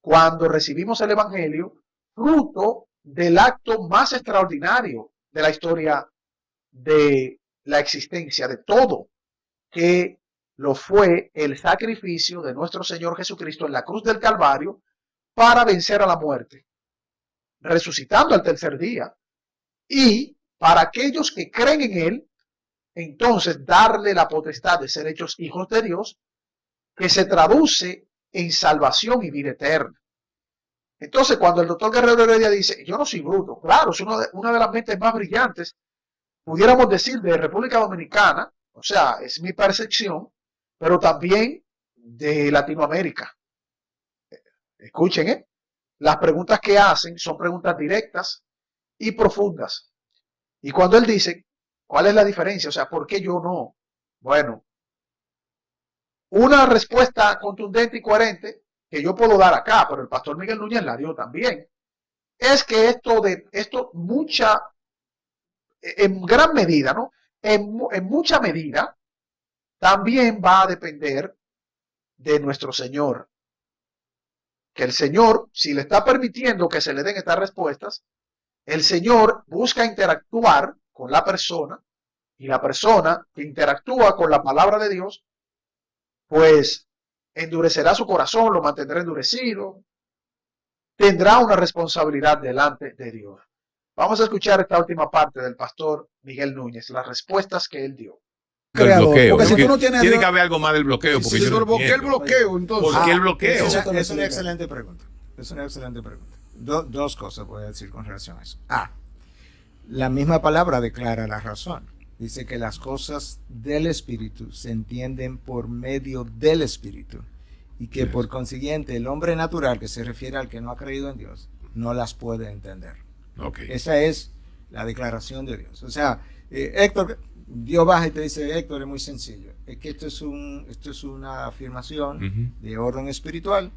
cuando recibimos el Evangelio, fruto del acto más extraordinario de la historia de la existencia, de todo, que lo fue el sacrificio de nuestro Señor Jesucristo en la cruz del Calvario para vencer a la muerte, resucitando al tercer día, y para aquellos que creen en Él, entonces darle la potestad de ser hechos hijos de Dios, que se traduce en salvación y vida eterna. Entonces, cuando el doctor Guerrero Heredia dice, yo no soy bruto, claro, es una de las mentes más brillantes, pudiéramos decir, de República Dominicana, o sea, es mi percepción, pero también de Latinoamérica. Escuchen, las preguntas que hacen son preguntas directas y profundas. Y cuando él dice, ¿cuál es la diferencia? O sea, ¿por qué yo no? Bueno, una respuesta contundente y coherente que yo puedo dar acá, pero el pastor Miguel Núñez la dio también, es que en gran medida, ¿no? En mucha medida, también va a depender de nuestro Señor. Que el Señor, si le está permitiendo que se le den estas respuestas, el Señor busca interactuar con la persona, y la persona que interactúa con la palabra de Dios, pues endurecerá su corazón, lo mantendrá endurecido, tendrá una responsabilidad delante de Dios. Vamos a escuchar esta última parte del pastor Miguel Núñez, las respuestas que él dio. El bloqueo. Porque si tú no tienes Tiene que haber algo más del bloqueo. Porque yo no ¿por qué el entiendo. bloqueo entonces? ¿Por qué el bloqueo? Es una excelente pregunta. Es una excelente pregunta. Dos cosas voy a decir con relación a eso. La misma palabra declara la razón. Dice que las cosas del Espíritu se entienden por medio del Espíritu y que por consiguiente el hombre natural, que se refiere al que no ha creído en Dios, no las puede entender. Okay. Esa es la declaración de Dios. O sea, Héctor, Dios baja y te dice, Héctor, es muy sencillo. Es que esto es una afirmación de orden espiritual.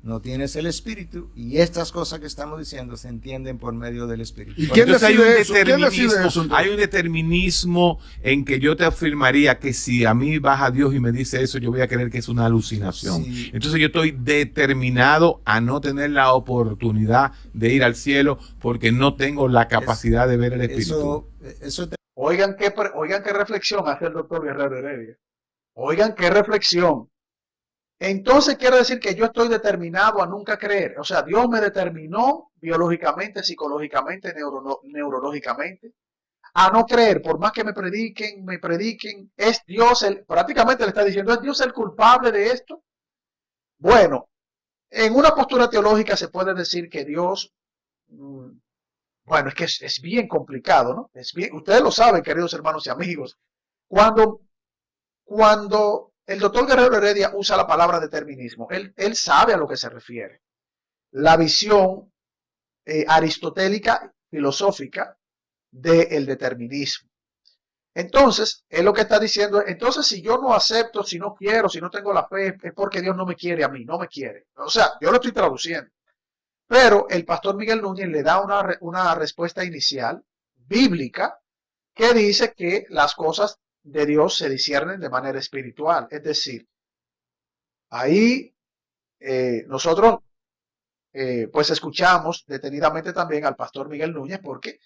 No tienes el espíritu y estas cosas que estamos diciendo se entienden por medio del espíritu. ¿Y quién Entonces decide eso? ¿Quién decide eso, entonces? Hay un determinismo en que yo te afirmaría que si a mí baja Dios y me dice eso, yo voy a creer que es una alucinación. Sí. Entonces yo estoy determinado a no tener la oportunidad de ir al cielo porque no tengo la capacidad de ver el espíritu. Eso Oigan qué reflexión hace el doctor Guerrero Heredia. Oigan qué reflexión. Entonces quiere decir que yo estoy determinado a nunca creer. O sea, Dios me determinó biológicamente, psicológicamente, neurológicamente, a no creer. Por más que me prediquen, es Dios prácticamente le está diciendo, ¿es Dios el culpable de esto? Bueno, en una postura teológica se puede decir que Dios, bueno, es que es bien complicado, ¿no? Ustedes lo saben, queridos hermanos y amigos. Cuando el doctor Guerrero Heredia usa la palabra determinismo, él sabe a lo que se refiere. La visión aristotélica, filosófica del determinismo. Entonces, él lo que está diciendo es, entonces si yo no acepto, si no quiero, si no tengo la fe, es porque Dios no me quiere a mí, no me quiere. O sea, yo lo estoy traduciendo. Pero el pastor Miguel Núñez le da una respuesta inicial, bíblica, que dice que las cosas de Dios se disciernen de manera espiritual. Es decir, ahí nosotros pues escuchamos detenidamente también al pastor Miguel Núñez porque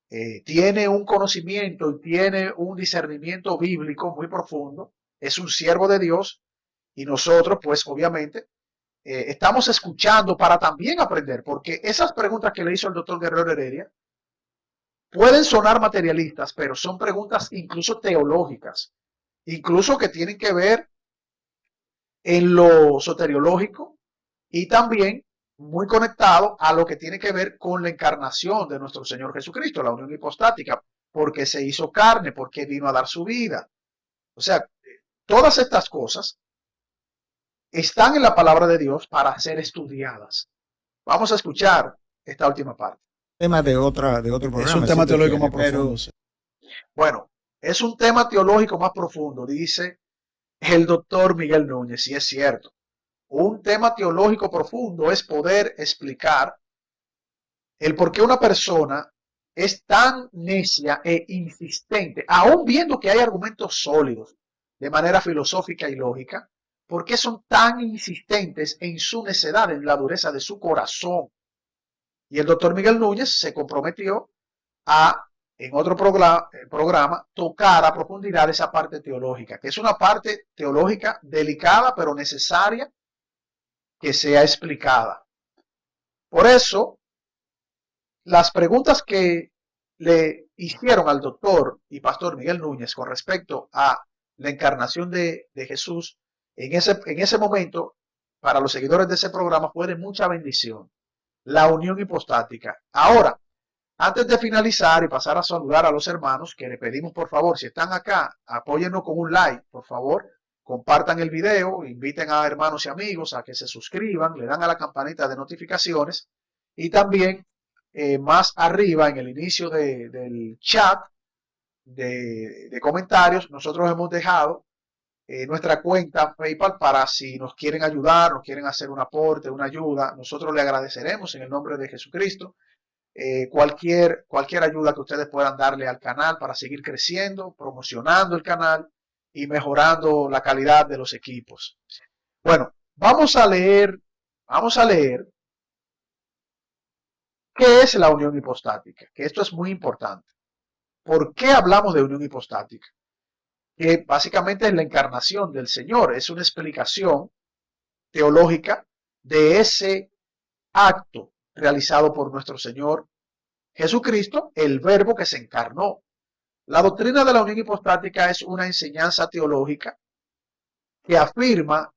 tiene un conocimiento y tiene un discernimiento bíblico muy profundo, es un siervo de Dios, y nosotros, pues obviamente, estamos escuchando para también aprender, porque esas preguntas que le hizo el doctor Guerrero Heredia pueden sonar materialistas, pero son preguntas incluso teológicas, incluso que tienen que ver en lo soteriológico y también muy conectado a lo que tiene que ver con la encarnación de nuestro Señor Jesucristo, la unión hipostática, porque se hizo carne, porque vino a dar su vida. O sea, todas estas cosas están en la palabra de Dios para ser estudiadas. Vamos a escuchar esta última parte. Tema de otro programa. Es un tema si tú teológico quieres, más profundo. Sí. Bueno, es un tema teológico más profundo, dice el doctor Miguel Núñez, y es cierto. Un tema teológico profundo es poder explicar el por qué una persona es tan necia e insistente, aún viendo que hay argumentos sólidos de manera filosófica y lógica, por qué son tan insistentes en su necedad, en la dureza de su corazón. Y el doctor Miguel Núñez se comprometió a, en otro programa, tocar a profundidad esa parte teológica, que es una parte teológica delicada pero necesaria que sea explicada. Por eso, las preguntas que le hicieron al doctor y pastor Miguel Núñez con respecto a la encarnación de Jesús en ese momento, para los seguidores de ese programa, fue de mucha bendición. La unión hipostática. Ahora, antes de finalizar y pasar a saludar a los hermanos, que le pedimos por favor, si están acá, apóyennos con un like, por favor. Compartan el video, inviten a hermanos y amigos a que se suscriban, le dan a la campanita de notificaciones y también más arriba en el inicio del chat de comentarios, nosotros hemos dejado nuestra cuenta PayPal para si nos quieren ayudar, nos quieren hacer un aporte, una ayuda, nosotros le agradeceremos en el nombre de Jesucristo. Cualquier ayuda que ustedes puedan darle al canal para seguir creciendo, promocionando el canal y mejorando la calidad de los equipos. Bueno, vamos a leer qué es la unión hipostática, que esto es muy importante. ¿Por qué hablamos de unión hipostática? Que básicamente es la encarnación del Señor, es una explicación teológica de ese acto realizado por nuestro Señor Jesucristo, el Verbo que se encarnó. La doctrina de la unión hipostática es una enseñanza teológica que afirma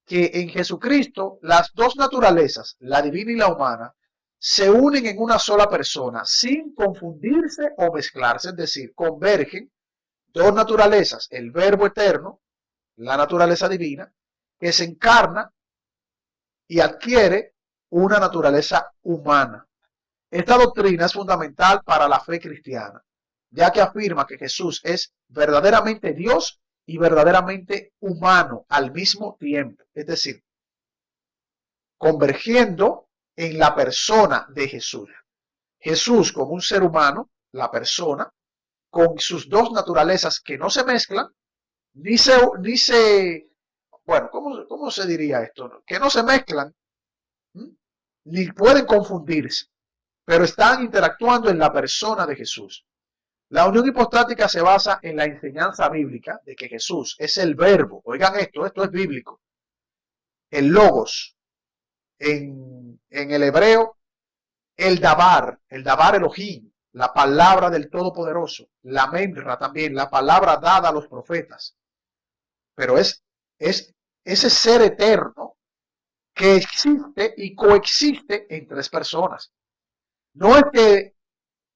que en Jesucristo las dos naturalezas, la divina y la humana, se unen en una sola persona sin confundirse o mezclarse, es decir, convergen dos naturalezas, el Verbo eterno, la naturaleza divina, que se encarna y adquiere una naturaleza humana. Esta doctrina es fundamental para la fe cristiana, ya que afirma que Jesús es verdaderamente Dios y verdaderamente humano al mismo tiempo, es decir, convergiendo en la persona de Jesús. Jesús como un ser humano, la persona, con sus dos naturalezas que no se mezclan, bueno, ¿cómo se diría esto? Que no se mezclan, ni pueden confundirse, pero están interactuando en la persona de Jesús. La unión hipostática se basa en la enseñanza bíblica de que Jesús es el verbo. Oigan esto es bíblico. El logos, en el hebreo, el dabar Elohim, la palabra del Todopoderoso, la memra también, la palabra dada a los profetas. Pero es ese ser eterno que existe y coexiste en tres personas. No es que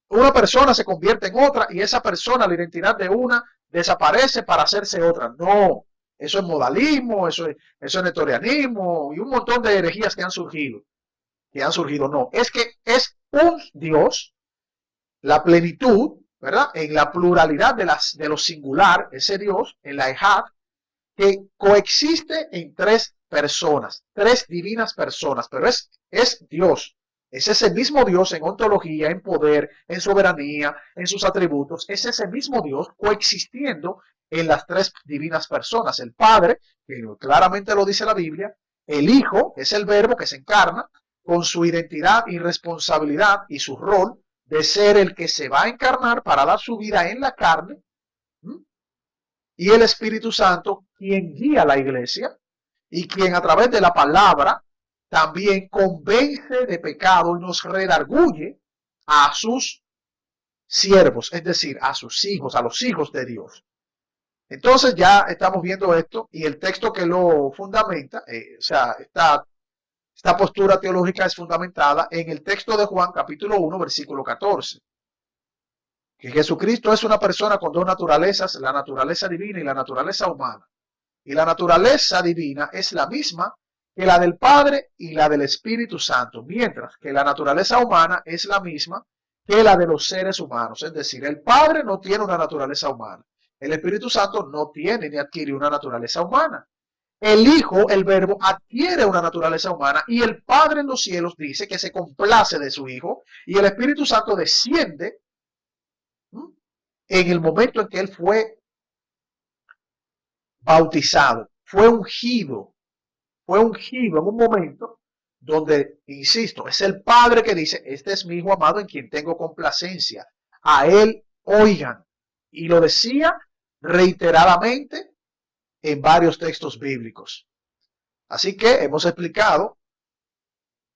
una persona se convierte en otra y esa persona, la identidad de una, desaparece para hacerse otra. No, eso es modalismo, eso es nestorianismo y un montón de herejías que han surgido. No, es que es un Dios, la plenitud, ¿verdad? En la pluralidad de lo singular, ese Dios, en la Ejad, que coexiste en tres personas, tres divinas personas, pero es Dios. Es ese mismo Dios en ontología, en poder, en soberanía, en sus atributos. Es ese mismo Dios coexistiendo en las tres divinas personas. El Padre, que claramente lo dice la Biblia, el Hijo, es el Verbo que se encarna con su identidad y responsabilidad y su rol de ser el que se va a encarnar para dar su vida en la carne, y el Espíritu Santo, quien guía a la iglesia y quien a través de la palabra también convence de pecado y nos redarguye a sus siervos, es decir, a sus hijos, a los hijos de Dios. Entonces ya estamos viendo esto y el texto que lo fundamenta, o sea, esta postura teológica es fundamentada en el texto de Juan capítulo 1, versículo 14. Que Jesucristo es una persona con dos naturalezas, la naturaleza divina y la naturaleza humana. Y la naturaleza divina es la misma que la del Padre y la del Espíritu Santo, mientras que la naturaleza humana es la misma que la de los seres humanos. Es decir, el Padre no tiene una naturaleza humana. El Espíritu Santo no tiene ni adquiere una naturaleza humana. El Hijo, el Verbo, adquiere una naturaleza humana y el Padre en los cielos dice que se complace de su Hijo y el Espíritu Santo desciende en el momento en que Él fue bautizado, fue ungido en un momento donde, insisto, es el Padre que dice, este es mi Hijo amado en quien tengo complacencia, a Él oigan. Y lo decía reiteradamente en varios textos bíblicos. Así que hemos explicado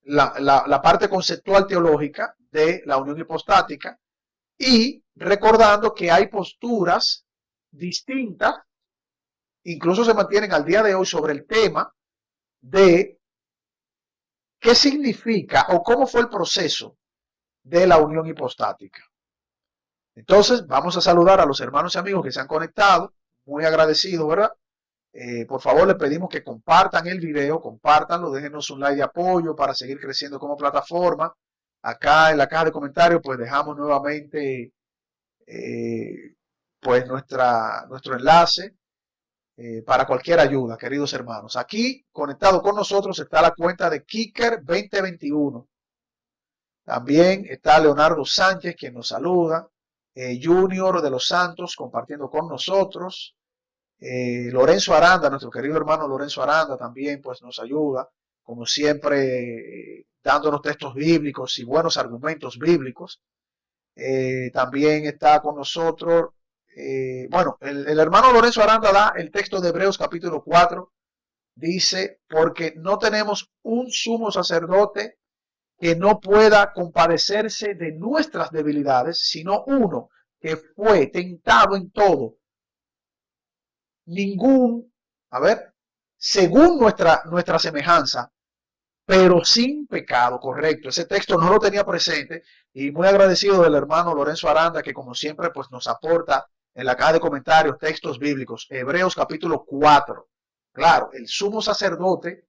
la parte conceptual teológica de la unión hipostática y recordando que hay posturas distintas, incluso se mantienen al día de hoy sobre el tema de qué significa o cómo fue el proceso de la unión hipostática. Entonces, vamos a saludar a los hermanos y amigos que se han conectado, muy agradecidos, ¿verdad? Por favor, les pedimos que compartan el video, compártanlo, déjenos un like de apoyo para seguir creciendo como plataforma. Acá en la caja de comentarios, pues dejamos nuevamente pues nuestro enlace para cualquier ayuda, queridos hermanos. Aquí, conectado con nosotros, está la cuenta de Kicker 2021. También está Leonardo Sánchez, quien nos saluda. Junior de los Santos, compartiendo con nosotros. Lorenzo Aranda, nuestro querido hermano Lorenzo Aranda, también pues nos ayuda, como siempre, dándonos textos bíblicos y buenos argumentos bíblicos. También está con nosotros, el hermano Lorenzo Aranda da el texto de Hebreos capítulo 4, dice, porque no tenemos un sumo sacerdote que no pueda compadecerse de nuestras debilidades, sino uno que fue tentado en todo, según nuestra semejanza, pero sin pecado, correcto. Ese texto no lo tenía presente y muy agradecido del hermano Lorenzo Aranda, que como siempre pues nos aporta en la caja de comentarios textos bíblicos. Hebreos capítulo 4. Claro, el sumo sacerdote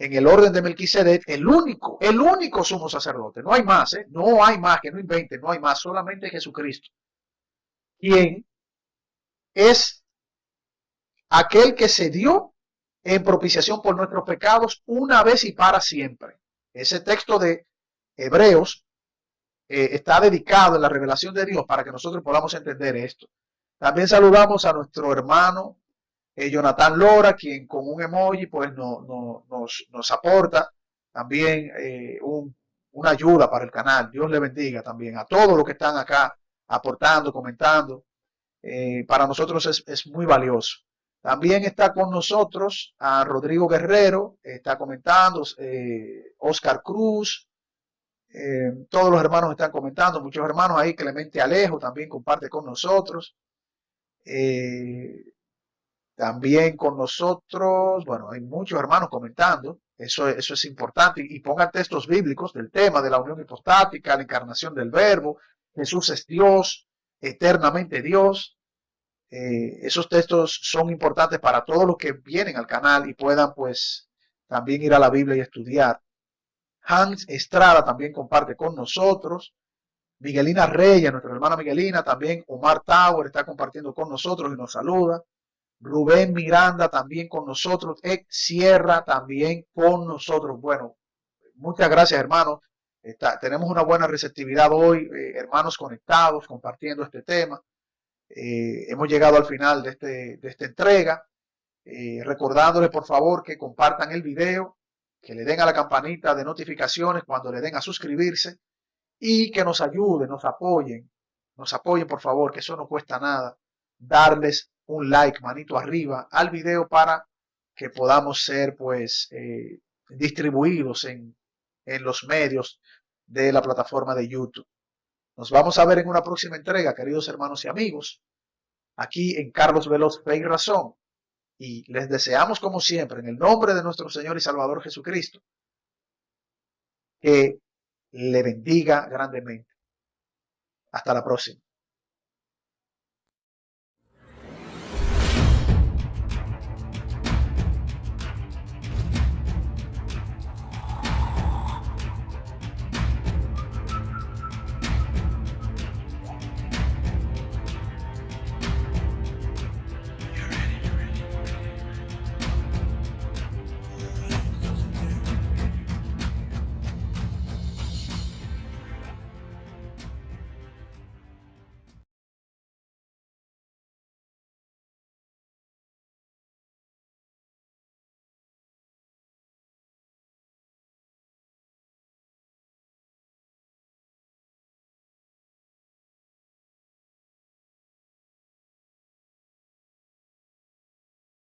en el orden de Melquisedec, el único sumo sacerdote. No hay más, no hay más, que no inventen, no hay más, solamente Jesucristo. Quien es aquel que se dio en propiciación por nuestros pecados una vez y para siempre. Ese texto de Hebreos está dedicado en la revelación de Dios para que nosotros podamos entender esto. También saludamos a nuestro hermano Jonathan Lora, quien con un emoji pues nos aporta también una ayuda para el canal. Dios le bendiga también a todos los que están acá aportando, comentando. Para nosotros es muy valioso. También está con nosotros a Rodrigo Guerrero, está comentando, Oscar Cruz, todos los hermanos están comentando, muchos hermanos ahí, Clemente Alejo también comparte con nosotros. También con nosotros, bueno, hay muchos hermanos comentando, eso es importante, y pongan textos bíblicos del tema de la unión hipostática, la encarnación del Verbo, Jesús es Dios, eternamente Dios. Esos textos son importantes para todos los que vienen al canal y puedan pues también ir a la Biblia y estudiar. Hans Estrada también comparte con nosotros. Miguelina Reyes, nuestra hermana Miguelina, también Omar Tower está compartiendo con nosotros y nos saluda. Rubén Miranda también con nosotros. Ed Sierra también con nosotros. Bueno, muchas gracias hermanos. Tenemos una buena receptividad hoy, hermanos conectados, compartiendo este tema. Hemos llegado al final de esta entrega, recordándoles por favor que compartan el video, que le den a la campanita de notificaciones cuando le den a suscribirse y que nos ayuden, nos apoyen por favor, que eso no cuesta nada, darles un like, manito arriba al video para que podamos ser pues distribuidos en los medios de la plataforma de YouTube. Nos vamos a ver en una próxima entrega, queridos hermanos y amigos, aquí en Carlos Veloz Fe y Razón, y les deseamos como siempre, en el nombre de nuestro Señor y Salvador Jesucristo, que le bendiga grandemente. Hasta la próxima.